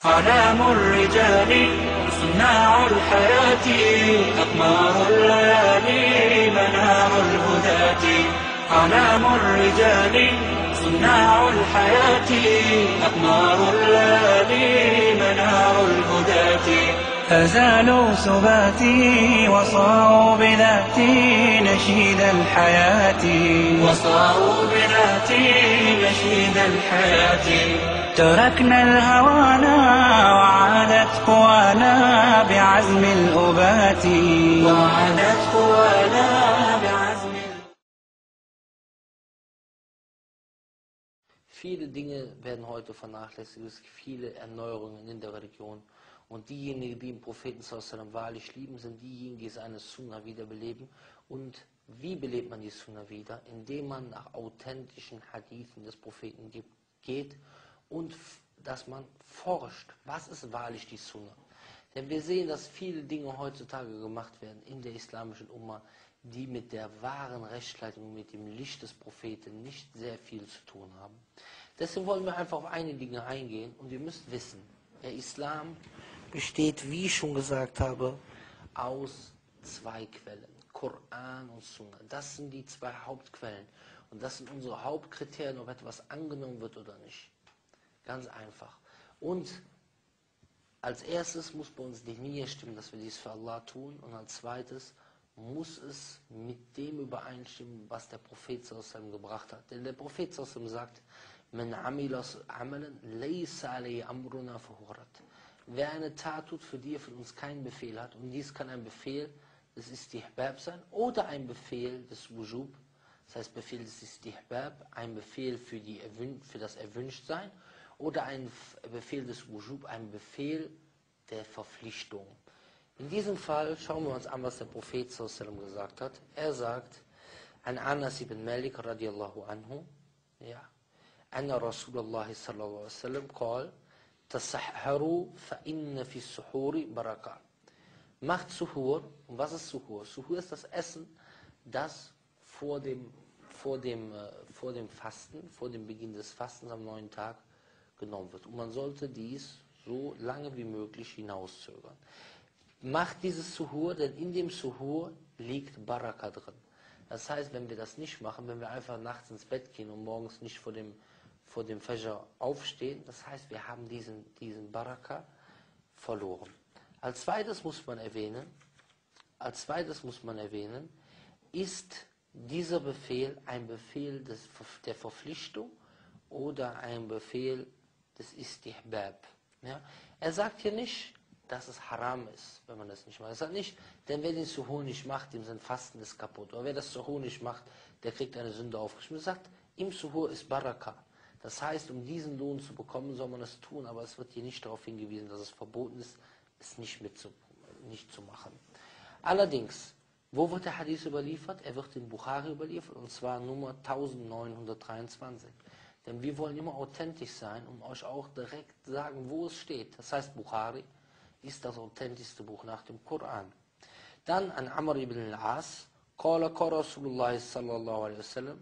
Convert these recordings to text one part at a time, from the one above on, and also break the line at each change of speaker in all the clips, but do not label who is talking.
أعلام الرجال صناع الحياة أقمار الليالي منار الهداة. أعلام الرجال صناع الحياة أقمار الليالي منار الهداة. أزالوا سباتي وصاروا بذاتي نشيد الحياة. وصاروا بذاتي نشيد الحياة. تركنا الهوانا وعادت قوانا بعزم الأبات. وعادت قوانا بعزم.
Viele Dinge werden heute vernachlässigt, es gibt viele Erneuerungen in der Religion. Und diejenigen, die den Propheten sallallahu wahrlich lieben, sind diejenigen, die seine Sunna wiederbeleben. Und wie belebt man die Sunna wieder? Indem man nach authentischen Hadithen des Propheten geht und dass man forscht, was ist wahrlich die Sunna? Denn wir sehen, dass viele Dinge heutzutage gemacht werden in der islamischen Umma, die mit der wahren Rechtsleitung, mit dem Licht des Propheten nicht sehr viel zu tun haben. Deswegen wollen wir einfach auf einige Dinge eingehen und ihr müsst wissen, der Islam besteht, wie ich schon gesagt habe, aus zwei Quellen, Koran und Sunna. Das sind die zwei Hauptquellen und das sind unsere Hauptkriterien, ob etwas angenommen wird oder nicht. Ganz einfach. Und als erstes muss bei uns die Niyyah stimmen, dass wir dies für Allah tun. Und als zweites muss es mit dem übereinstimmen, was der Prophet sallallahu gebracht hat. Denn der Prophet sallallahu sagt, Man amila amalan laysa alayhi amruna fahuwa rad. Wer eine Tat tut, für die er von uns keinen Befehl hat, und dies kann ein Befehl des Istihbab sein, oder ein Befehl des Wujub, das heißt Befehl des Istihbab, ein Befehl für das Erwünschtsein, oder ein Befehl des Wujub, ein Befehl der Verpflichtung. In diesem Fall schauen wir uns an, was der Prophet sallallahu gesagt hat. Er sagt, an Anas ibn Malik radiallahu anhu, ja, anna Rasulullah sallallahu alaihi wasallam qal, tasahharu fa inna fi suhuri baraka. Macht Suhur. Und was ist Suhur? Suhur ist das Essen, das vor dem Fasten, vor dem Beginn des Fastens am 9. Tag genommen wird. Und man sollte dies so lange wie möglich hinauszögern. Macht dieses Suhur, denn in dem Suhur liegt Baraka drin. Das heißt, wenn wir das nicht machen, wenn wir einfach nachts ins Bett gehen und morgens nicht vor dem Fajr aufstehen, das heißt, wir haben diesen Baraka verloren. Als zweites muss man erwähnen, ist dieser Befehl ein Befehl der Verpflichtung oder ein Befehl des Istihbab. Ja? Er sagt hier nicht, dass es haram ist, wenn man das nicht macht. Er sagt nicht, denn wer den Suhur nicht macht, dem sein Fasten ist kaputt. Oder wer das Suhur nicht macht, der kriegt eine Sünde aufgeschrieben. Er sagt, im Suhur ist Baraka. Das heißt, um diesen Lohn zu bekommen, soll man es tun, aber es wird hier nicht darauf hingewiesen, dass es verboten ist, es nicht zu machen. Allerdings, wo wird der Hadith überliefert? Er wird in Bukhari überliefert, und zwar Nummer 1923. Denn wir wollen immer authentisch sein, um euch auch direkt sagen, wo es steht. Das heißt, Bukhari ist das authentischste Buch nach dem Koran. Dann an Amr ibn al-As, qala Rasulullah sallallahu alaihi wasallam,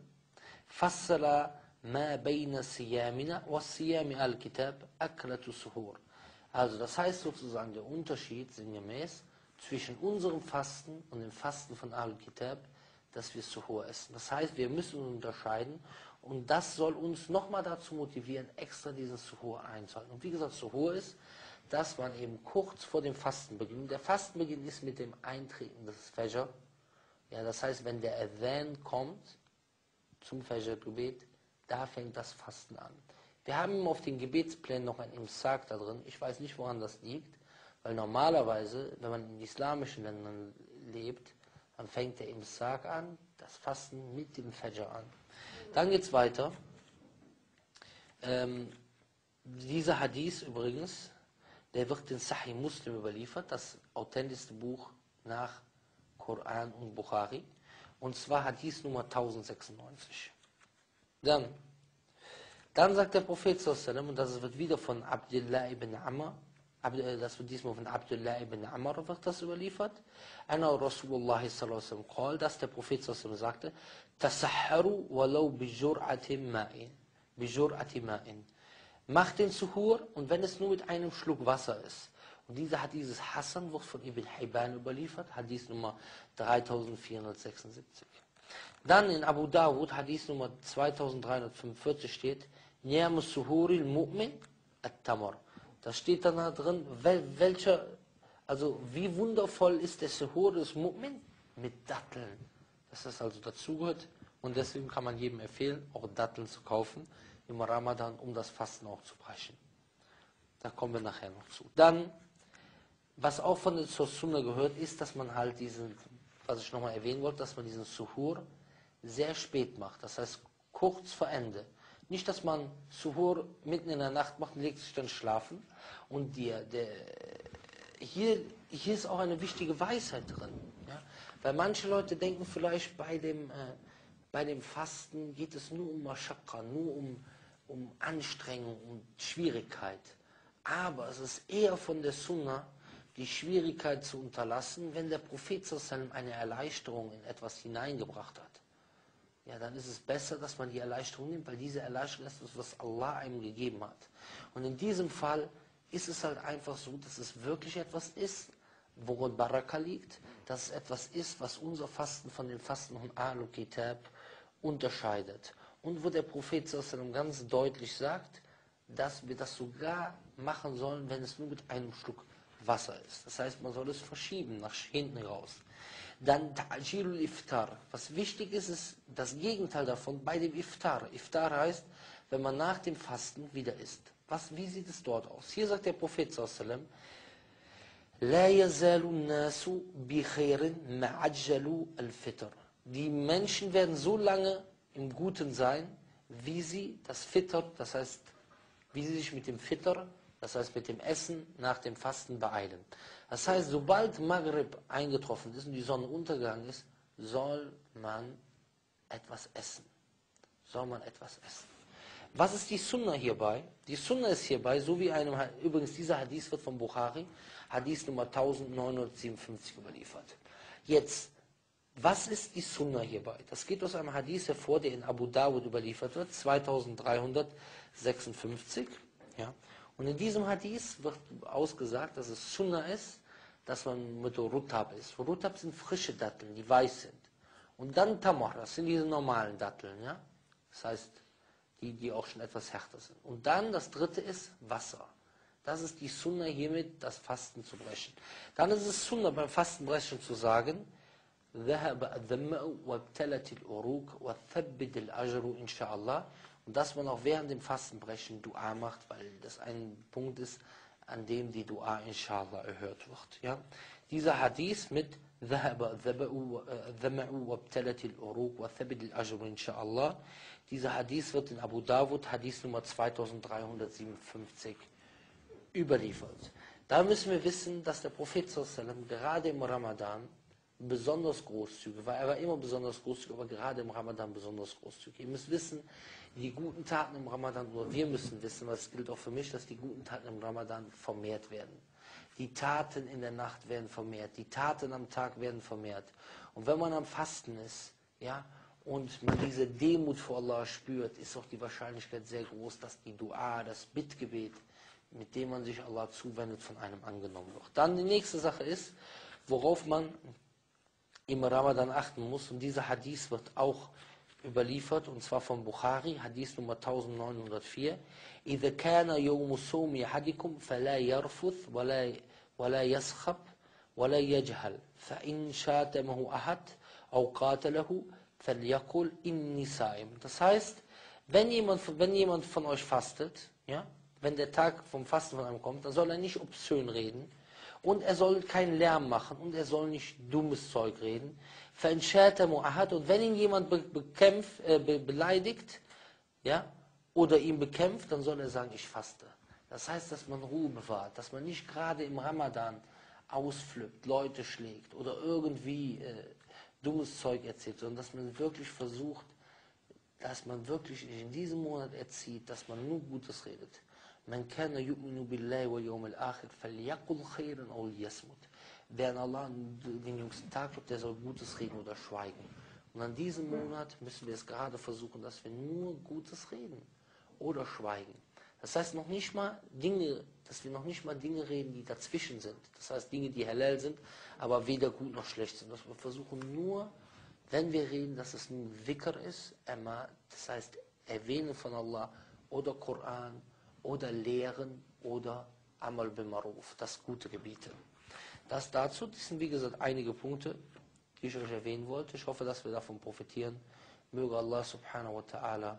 fassala ma bayna siyamina wa siyami al-kitab aklatu suhur. Also das heißt sozusagen der Unterschied sinngemäß zwischen unserem Fasten und dem Fasten von Al-Kitab, dass wir Suhur essen. Das heißt, wir müssen unterscheiden und das soll uns nochmal dazu motivieren, extra diesen Suhur einzuhalten. Und wie gesagt, Suhur ist, dass man eben kurz vor dem Fastenbeginn, der Fastenbeginn ist mit dem Eintreten des Fajr, ja, das heißt, wenn der Adhan kommt zum Fajr-Gebet, da fängt das Fasten an. Wir haben auf den Gebetsplänen noch ein Imsak da drin. Ich weiß nicht, woran das liegt, weil normalerweise, wenn man in islamischen Ländern lebt, dann fängt der Imsak an, das Fasten mit dem Fajr an. Dann geht es weiter. Dieser Hadith übrigens, der wird in Sahih Muslim überliefert, das authentischste Buch nach Koran und Bukhari. Und zwar Hadith Nummer 1096. Dann sagt der Prophet sallallahu, und das wird wieder von Abdullah ibn Amr, das wird diesmal von Abdullah ibn Amr wird das überliefert, anna Rasulullah sallallahu qal, dass der Prophet sallallahu sagte, tasahharu walau bijur'ati ma'in. Mach den Suhur und wenn es nur mit einem Schluck Wasser ist. Und dieses Hassan wird von Ibn Hibban überliefert, Hadith Nummer 3476. Dann in Abu Dawud, Hadith Nummer 2345 steht, Ni'amus Suhuril Mu'min at-Tamar. Da steht dann da drin, also wie wundervoll ist der Suhur des Mu'min mit Datteln. Das ist also dazugehört und deswegen kann man jedem empfehlen, auch Datteln zu kaufen im Ramadan, um das Fasten auch zu brechen. Da kommen wir nachher noch zu. Dann, was auch von der Sunna gehört, ist, dass man halt was ich nochmal erwähnen wollte, dass man diesen Suhur sehr spät macht. Das heißt, kurz vor Ende. Nicht, dass man Suhur mitten in der Nacht macht und legt sich dann schlafen. Und hier ist auch eine wichtige Weisheit drin. Ja? Weil manche Leute denken vielleicht, bei dem Fasten geht es nur um Mashaqqa, nur um Anstrengung, um Schwierigkeit. Aber es ist eher von der Sunna, die Schwierigkeit zu unterlassen, wenn der Prophet eine Erleichterung in etwas hineingebracht hat. Ja, dann ist es besser, dass man die Erleichterung nimmt, weil diese Erleichterung ist das, was Allah einem gegeben hat. Und in diesem Fall ist es halt einfach so, dass es wirklich etwas ist, worin Baraka liegt, dass es etwas ist, was unser Fasten von den Fasten von Ahlul Kitab unterscheidet. Und wo der Prophet ganz deutlich sagt, dass wir das sogar machen sollen, wenn es nur mit einem Schluck Wasser ist. Das heißt, man soll es verschieben, nach hinten raus. Dann Ta'jilul Iftar. Was wichtig ist, ist das Gegenteil davon bei dem Iftar. Iftar heißt, wenn man nach dem Fasten wieder isst. Wie sieht es dort aus? Hier sagt der Prophet sallallahu La yazalu nasu bi khairin ma'ajjalu al-Fitr. Die Menschen werden so lange im Guten sein, wie sie das Fitr, das heißt, wie sie sich mit dem Fitr, das heißt mit dem Essen nach dem Fasten beeilen. Das heißt, sobald Maghrib eingetroffen ist und die Sonne untergegangen ist, soll man etwas essen. Was ist die Sunna hierbei? Die Sunna ist hierbei, so wie übrigens dieser Hadith wird von Bukhari, Hadith Nummer 1957 überliefert. Jetzt, was ist die Sunna hierbei? Das geht aus einem Hadith hervor, der in Abu Dawud überliefert wird, 2356. Ja. Und in diesem Hadith wird ausgesagt, dass es Sunna ist, dass man mit Rutab ist. Rutab sind frische Datteln, die weiß sind. Und dann Tamar, das sind diese normalen Datteln. Ja. Das heißt, die auch schon etwas härter sind. Und dann das dritte ist Wasser. Das ist die Sunna hiermit, das Fasten zu brechen. Dann ist es Sunna beim Fastenbrechen zu sagen, und dass man auch während dem Fastenbrechen Dua macht, weil das ein Punkt ist, an dem die Dua inshallah erhört wird. Ja? Dieser Hadith mit dieser Hadith wird in Abu Dawud, Hadith Nummer 2357 überliefert. Da müssen wir wissen, dass der Prophet gerade im Ramadan besonders großzügig war. Er war immer besonders großzügig, aber gerade im Ramadan besonders großzügig. Ihr müsst wissen, die guten Taten im Ramadan, oder wir müssen wissen, was gilt auch für mich, dass die guten Taten im Ramadan vermehrt werden. Die Taten in der Nacht werden vermehrt, die Taten am Tag werden vermehrt. Und wenn man am Fasten ist, ja, und man diese Demut vor Allah spürt, ist auch die Wahrscheinlichkeit sehr groß, dass die Dua, das Bittgebet, mit dem man sich Allah zuwendet, von einem angenommen wird. Dann die nächste Sache ist, worauf man im Ramadan achten muss, und dieser Hadith wird auch überliefert, und zwar von Bukhari, Hadith Nummer 1904. إذا كان يوم صوم أحدكم فلا يرفث ولا يسخب ولا يجهل فإن شاتمه أحد أو قاتله فليقل إني صائم. Das heißt, wenn jemand von euch fastet, ja, wenn der Tag vom Fasten von einem kommt, dann soll er nicht obszön reden und er soll keinen Lärm machen und er soll nicht dummes Zeug reden. Und wenn ihn jemand beleidigt, ja, oder ihn bekämpft, dann soll er sagen, ich faste. Das heißt, dass man Ruhe bewahrt, dass man nicht gerade im Ramadan ausflippt, Leute schlägt oder irgendwie dummes Zeug erzählt, sondern dass man wirklich versucht, dass man wirklich in diesem Monat erzieht, dass man nur Gutes redet. Man kana yu'minu billahi wal yawmil akhir falyaqul khairan aw liyasmut. Wer an Allah den jüngsten Tag glaubt, der soll Gutes reden oder schweigen. Und an diesem Monat müssen wir es gerade versuchen, dass wir nur Gutes reden oder schweigen. Das heißt noch nicht mal Dinge, dass wir noch nicht mal Dinge reden, die dazwischen sind. Das heißt Dinge, die halal sind, aber weder gut noch schlecht sind. Dass wir versuchen nur, wenn wir reden, dass es ein Dhikr ist, das heißt Erwähnen von Allah oder Koran oder Lehren oder Amal bil Maruf, das gute Gebiete. Das dazu, das sind wie gesagt einige Punkte, die ich euch erwähnen wollte. Ich hoffe, dass wir davon profitieren. Möge Allah subhanahu wa ta'ala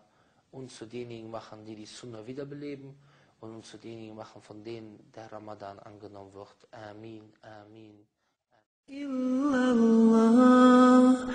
uns zu denjenigen machen, die die Sunna wiederbeleben und uns zu denjenigen machen, von denen der Ramadan angenommen wird. Amin, Amin.
إلا الله